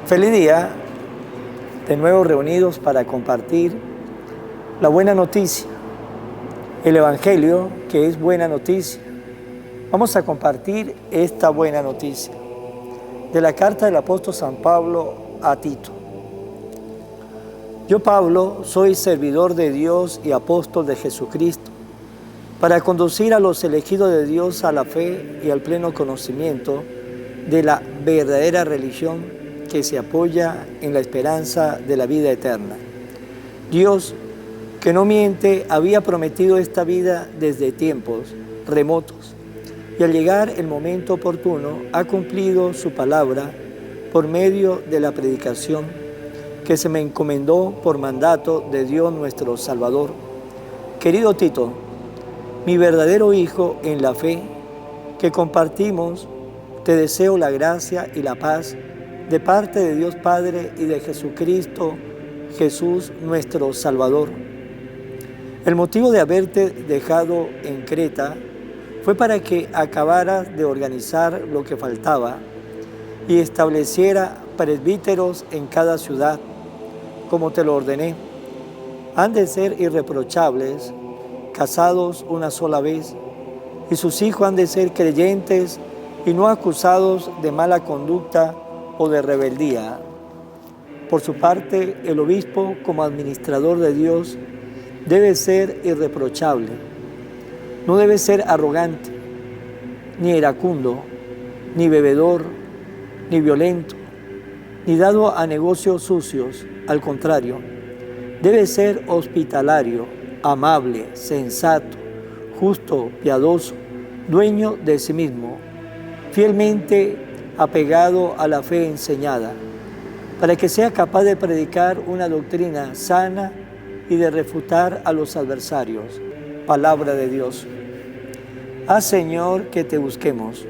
Feliz día, de nuevo reunidos para compartir la buena noticia, el Evangelio que es buena noticia. Vamos a compartir esta buena noticia de la carta del apóstol San Pablo a Tito. Yo, Pablo, soy servidor de Dios y apóstol de Jesucristo, para conducir a los elegidos de Dios a la fe y al pleno conocimiento de la verdadera religión que se apoya en la esperanza de la vida eterna. Dios, que no miente, había prometido esta vida desde tiempos remotos, y al llegar el momento oportuno ha cumplido su palabra por medio de la predicación que se me encomendó por mandato de Dios nuestro Salvador. Querido Tito, mi verdadero hijo en la fe que compartimos, te deseo la gracia y la paz de parte de Dios Padre y de Jesucristo, Jesús nuestro Salvador. El motivo de haberte dejado en Creta fue para que acabaras de organizar lo que faltaba y estableciera presbíteros en cada ciudad, como te lo ordené. Han de ser irreprochables, casados una sola vez, y sus hijos han de ser creyentes y no acusados de mala conducta o de rebeldía. Por su parte, el obispo, como administrador de Dios, debe ser irreprochable. No debe ser arrogante, ni iracundo, ni bebedor, ni violento, ni dado a negocios sucios. Al contrario, debe ser hospitalario, amable, sensato, justo, piadoso, dueño de sí mismo, fielmente apegado a la fe enseñada, para que sea capaz de predicar una doctrina sana y de refutar a los adversarios. Palabra de Dios. Haz, Señor, que te busquemos.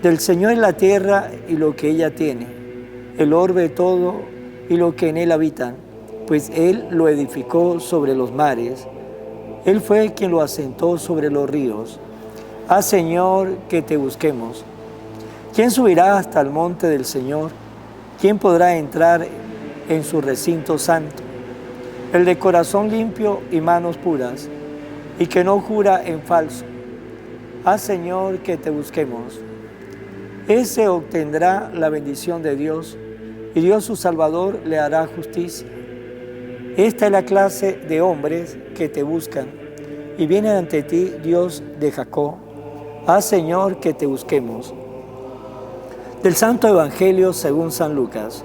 Del Señor es la tierra y lo que ella tiene, el orbe todo y lo que en él habitan, pues Él lo edificó sobre los mares. Él fue quien lo asentó sobre los ríos. Haz, Señor, que te busquemos. ¿Quién subirá hasta el monte del Señor? ¿Quién podrá entrar en su recinto santo? El de corazón limpio y manos puras, y que no jura en falso. Haz, Señor, que te busquemos. Ese obtendrá la bendición de Dios, y Dios su Salvador le hará justicia. Esta es la clase de hombres que te buscan, y viene ante ti Dios de Jacob. Haz, Señor, que te busquemos. Del Santo Evangelio según San Lucas.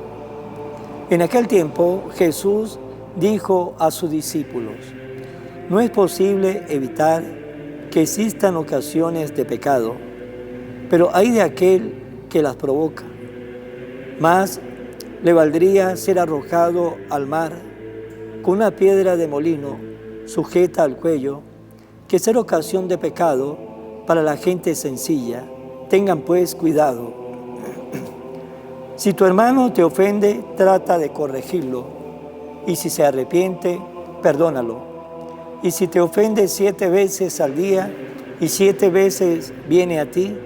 En aquel tiempo Jesús dijo a sus discípulos: no es posible evitar que existan ocasiones de pecado, pero hay de aquel que las provoca. Más le valdría ser arrojado al mar con una piedra de molino sujeta al cuello que ser ocasión de pecado para la gente sencilla. Tengan pues cuidado. Si tu hermano te ofende, trata de corregirlo, y si se arrepiente, perdónalo. Y si te ofende 7 veces al día, y 7 veces viene a ti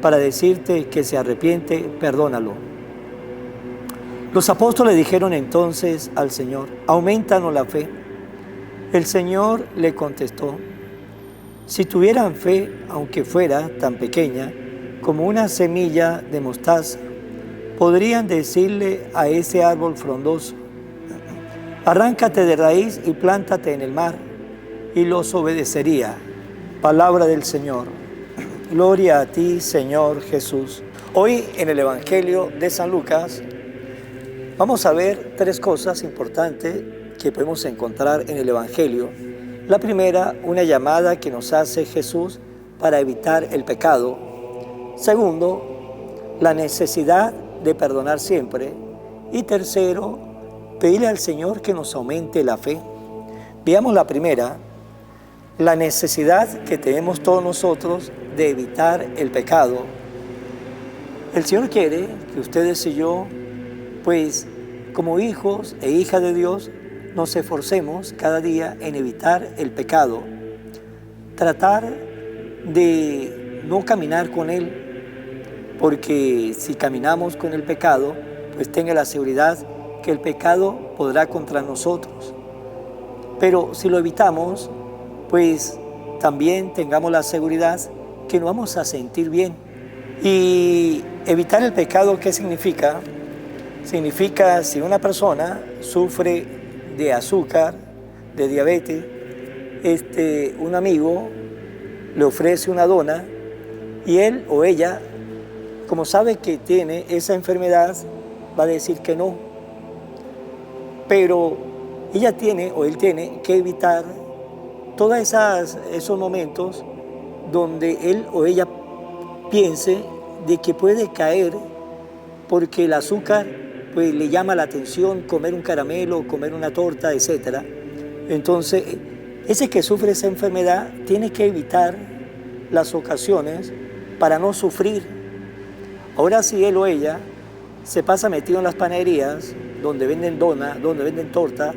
para decirte que se arrepiente, perdónalo. Los apóstoles dijeron entonces al Señor: aumentanos la fe. El Señor le contestó: si tuvieran fe, aunque fuera tan pequeña como una semilla de mostaza, podrían decirle a ese árbol frondoso: arráncate de raíz y plántate en el mar, y los obedecería. Palabra del Señor. Gloria a ti, Señor Jesús. Hoy en el Evangelio de San Lucas vamos a ver 3 cosas importantes que podemos encontrar en el Evangelio. La primera, una llamada que nos hace Jesús para evitar el pecado. Segundo, la necesidad de perdonar siempre. Y tercero, pedirle al Señor que nos aumente la fe. Veamos la primera, la necesidad que tenemos todos nosotros de evitar el pecado. El Señor quiere que ustedes y yo, pues como hijos e hijas de Dios, nos esforcemos cada día en evitar el pecado. Tratar de no caminar con él, porque si caminamos con el pecado, pues tenga la seguridad que el pecado podrá contra nosotros. Pero si lo evitamos, pues también tengamos la seguridad que nos vamos a sentir bien. Y evitar el pecado, ¿qué significa? Significa si una persona sufre de azúcar, de diabetes, un amigo le ofrece una dona y él o ella, como sabe que tiene esa enfermedad, va a decir que no. Pero ella tiene o él tiene que evitar todos esos momentos donde él o ella piense de que puede caer porque el azúcar pues le llama la atención, comer un caramelo, comer una torta, etc. Entonces, ese que sufre esa enfermedad tiene que evitar las ocasiones para no sufrir. Ahora si él o ella se pasa metido en las panaderías donde venden dona, donde venden torta,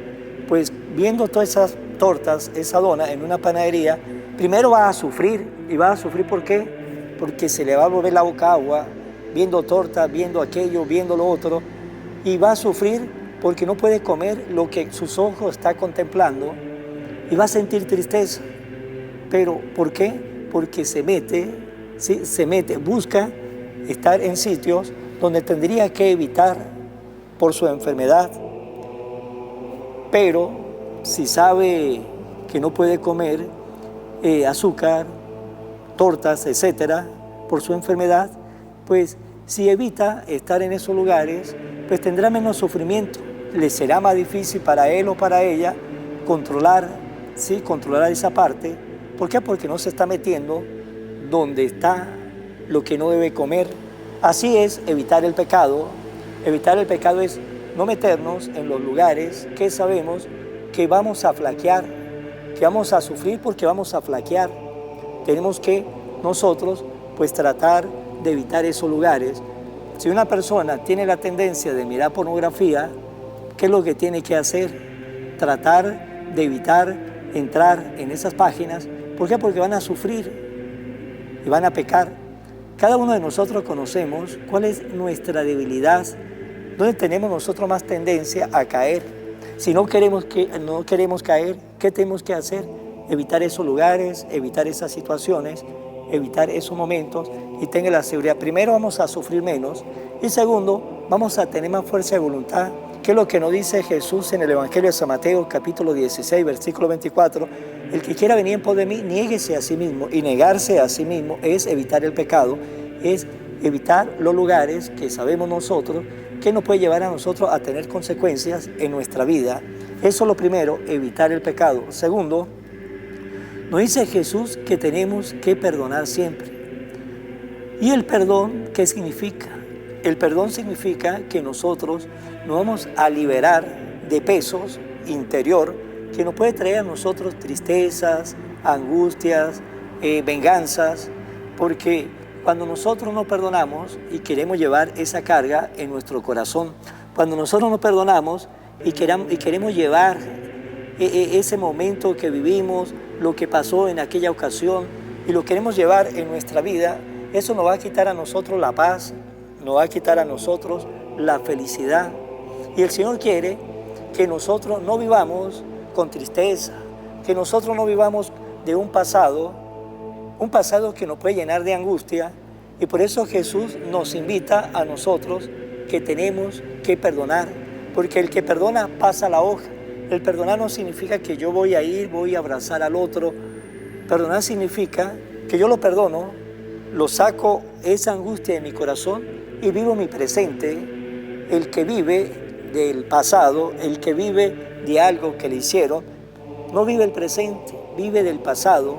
pues viendo todas esas tortas, esa dona en una panadería, primero va a sufrir. ¿Y va a sufrir por qué? Porque se le va a volver la boca agua, viendo torta, viendo aquello, viendo lo otro, y va a sufrir porque no puede comer lo que sus ojos están contemplando y va a sentir tristeza. ¿Pero por qué? Porque se mete, ¿sí? Busca estar en sitios donde tendría que evitar por su enfermedad. Pero si sabe que no puede comer azúcar, tortas, etcétera, por su enfermedad, pues si evita estar en esos lugares, pues tendrá menos sufrimiento. Le será más difícil para él o para ella controlar esa parte. ¿Por qué? Porque no se está metiendo donde está lo que no debe comer. Así es evitar el pecado. Evitar el pecado es no meternos en los lugares que sabemos que vamos a flaquear, que vamos a sufrir porque vamos a flaquear. Tenemos que nosotros pues tratar de evitar esos lugares. Si una persona tiene la tendencia de mirar pornografía, ¿qué es lo que tiene que hacer? Tratar de evitar entrar en esas páginas. ¿Por qué? Porque van a sufrir y van a pecar. Cada uno de nosotros conocemos cuál es nuestra debilidad, dónde tenemos nosotros más tendencia a caer. Si no queremos caer, ¿qué tenemos que hacer? Evitar esos lugares, evitar esas situaciones, evitar esos momentos y tenga la seguridad. Primero, vamos a sufrir menos y segundo, vamos a tener más fuerza de voluntad, que es lo que nos dice Jesús en el Evangelio de San Mateo, capítulo 16, versículo 24. El que quiera venir en pos de mí, niéguese a sí mismo, y negarse a sí mismo es evitar el pecado, es evitar los lugares que sabemos nosotros que nos puede llevar a nosotros a tener consecuencias en nuestra vida. Eso es lo primero, evitar el pecado. Segundo, nos dice Jesús que tenemos que perdonar siempre. ¿Y el perdón qué significa? El perdón significa que nosotros nos vamos a liberar de pesos interior que nos puede traer a nosotros tristezas, angustias, venganzas, porque cuando nosotros no perdonamos y queremos llevar esa carga en nuestro corazón, cuando nosotros no perdonamos y queremos llevar ese momento que vivimos, lo que pasó en aquella ocasión y lo queremos llevar en nuestra vida, eso nos va a quitar a nosotros la paz, nos va a quitar a nosotros la felicidad. Y el Señor quiere que nosotros no vivamos con tristeza, que nosotros no vivamos de un pasado que nos puede llenar de angustia. Y por eso Jesús nos invita a nosotros que tenemos que perdonar, porque el que perdona pasa la hoja. El perdonar no significa que yo voy a abrazar al otro. Perdonar significa que yo lo perdono, lo saco esa angustia de mi corazón y vivo mi presente. El que vive del pasado, el que vive de algo que le hicieron, no vive el presente, vive del pasado.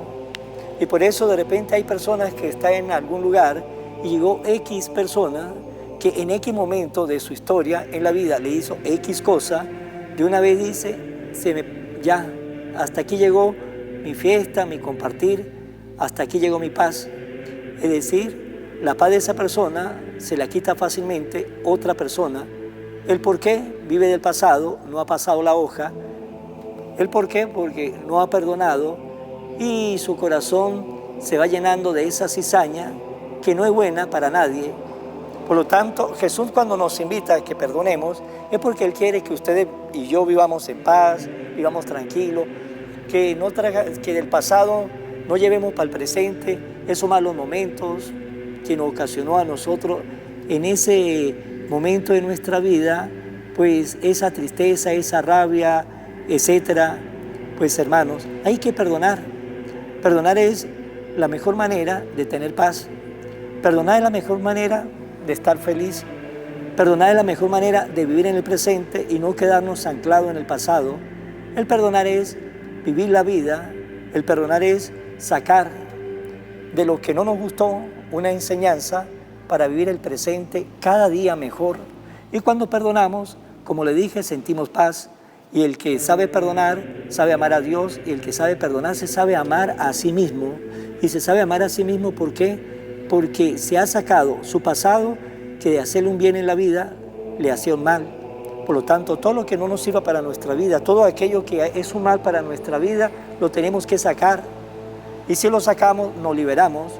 Y por eso de repente hay personas que están en algún lugar y llegó X persona que en X momento de su historia en la vida le hizo X cosa, de una vez dice, ya, hasta aquí llegó mi fiesta, mi compartir, hasta aquí llegó mi paz. Es decir, la paz de esa persona se la quita fácilmente otra persona. ¿El por qué? Vive del pasado, no ha pasado la hoja. ¿El por qué? Porque no ha perdonado y su corazón se va llenando de esa cizaña que no es buena para nadie. Por lo tanto, Jesús cuando nos invita a que perdonemos es porque Él quiere que ustedes y yo vivamos en paz, vivamos tranquilos, que del pasado no llevemos para el presente esos malos momentos que nos ocasionó a nosotros en ese momento de nuestra vida, pues esa tristeza, esa rabia, etcétera. Pues hermanos, hay que perdonar. Perdonar es la mejor manera de tener paz. Perdonar es la mejor manera de estar feliz. Perdonar es la mejor manera de vivir en el presente y no quedarnos anclados en el pasado. El perdonar es vivir la vida. El perdonar es sacar de lo que no nos gustó una enseñanza para vivir el presente cada día mejor. Y cuando perdonamos, como le dije, sentimos paz. Y el que sabe perdonar, sabe amar a Dios. Y el que sabe perdonar, se sabe amar a sí mismo. Y se sabe amar a sí mismo, ¿por qué? Porque se ha sacado su pasado, que de hacerle un bien en la vida, le hacía un mal. Por lo tanto, todo lo que no nos sirva para nuestra vida, todo aquello que es un mal para nuestra vida, lo tenemos que sacar. Y si lo sacamos, nos liberamos.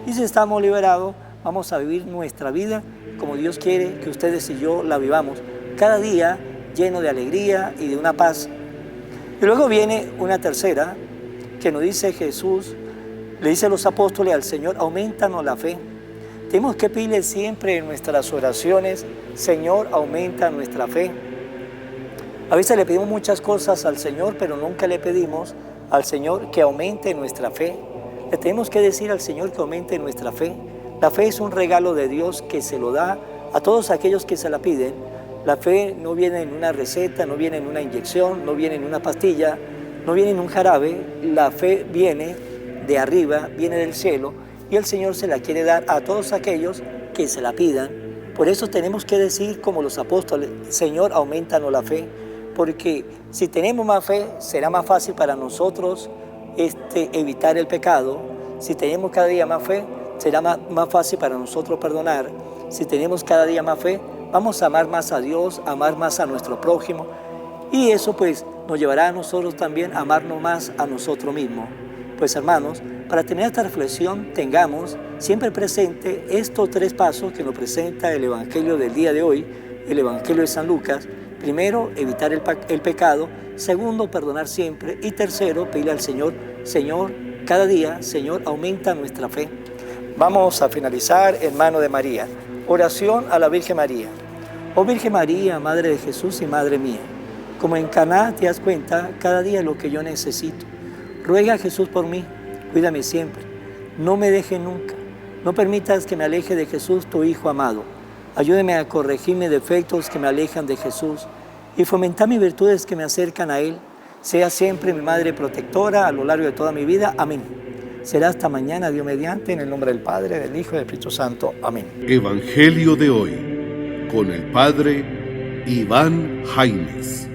Y si estamos liberados, vamos a vivir nuestra vida como Dios quiere que ustedes y yo la vivamos. Cada día lleno de alegría y de una paz. Y luego viene una tercera, que nos dice Jesús, le dice a los apóstoles al Señor, aumentanos la fe. Tenemos que pedirle siempre en nuestras oraciones, Señor, aumenta nuestra fe. A veces le pedimos muchas cosas al Señor, pero nunca le pedimos al Señor que aumente nuestra fe. Le tenemos que decir al Señor que aumente nuestra fe. La fe es un regalo de Dios que se lo da a todos aquellos que se la piden. La fe no viene en una receta, no viene en una inyección, no viene en una pastilla, no viene en un jarabe. La fe viene de arriba, viene del cielo, y el Señor se la quiere dar a todos aquellos que se la pidan. Por eso tenemos que decir como los apóstoles, Señor, aumentanos la fe, porque si tenemos más fe, será más fácil para nosotros evitar el pecado. Si tenemos cada día más fe, será más fácil para nosotros perdonar. Si tenemos cada día más fe, vamos a amar más a Dios, amar más a nuestro prójimo, y eso pues nos llevará a nosotros también a amarnos más a nosotros mismos. Pues hermanos, para terminar esta reflexión, tengamos siempre presente estos 3 pasos que nos presenta el Evangelio del día de hoy, el Evangelio de San Lucas. Primero, evitar el pecado. Segundo, perdonar siempre. Y tercero, pedirle al Señor, Señor, cada día, Señor, aumenta nuestra fe. Vamos a finalizar en mano de María. Oración a la Virgen María. Oh Virgen María, Madre de Jesús y Madre mía, como en Caná te das cuenta cada día lo que yo necesito. Ruega a Jesús por mí, cuídame siempre, no me dejes nunca, no permitas que me aleje de Jesús, tu Hijo amado. Ayúdeme a corregir mis defectos que me alejan de Jesús y fomentar mis virtudes que me acercan a Él. Sea siempre mi Madre protectora a lo largo de toda mi vida. Amén. Será hasta mañana, Dios mediante, en el nombre del Padre, del Hijo y del Espíritu Santo. Amén. Evangelio de hoy, con el Padre Iván Jaimes.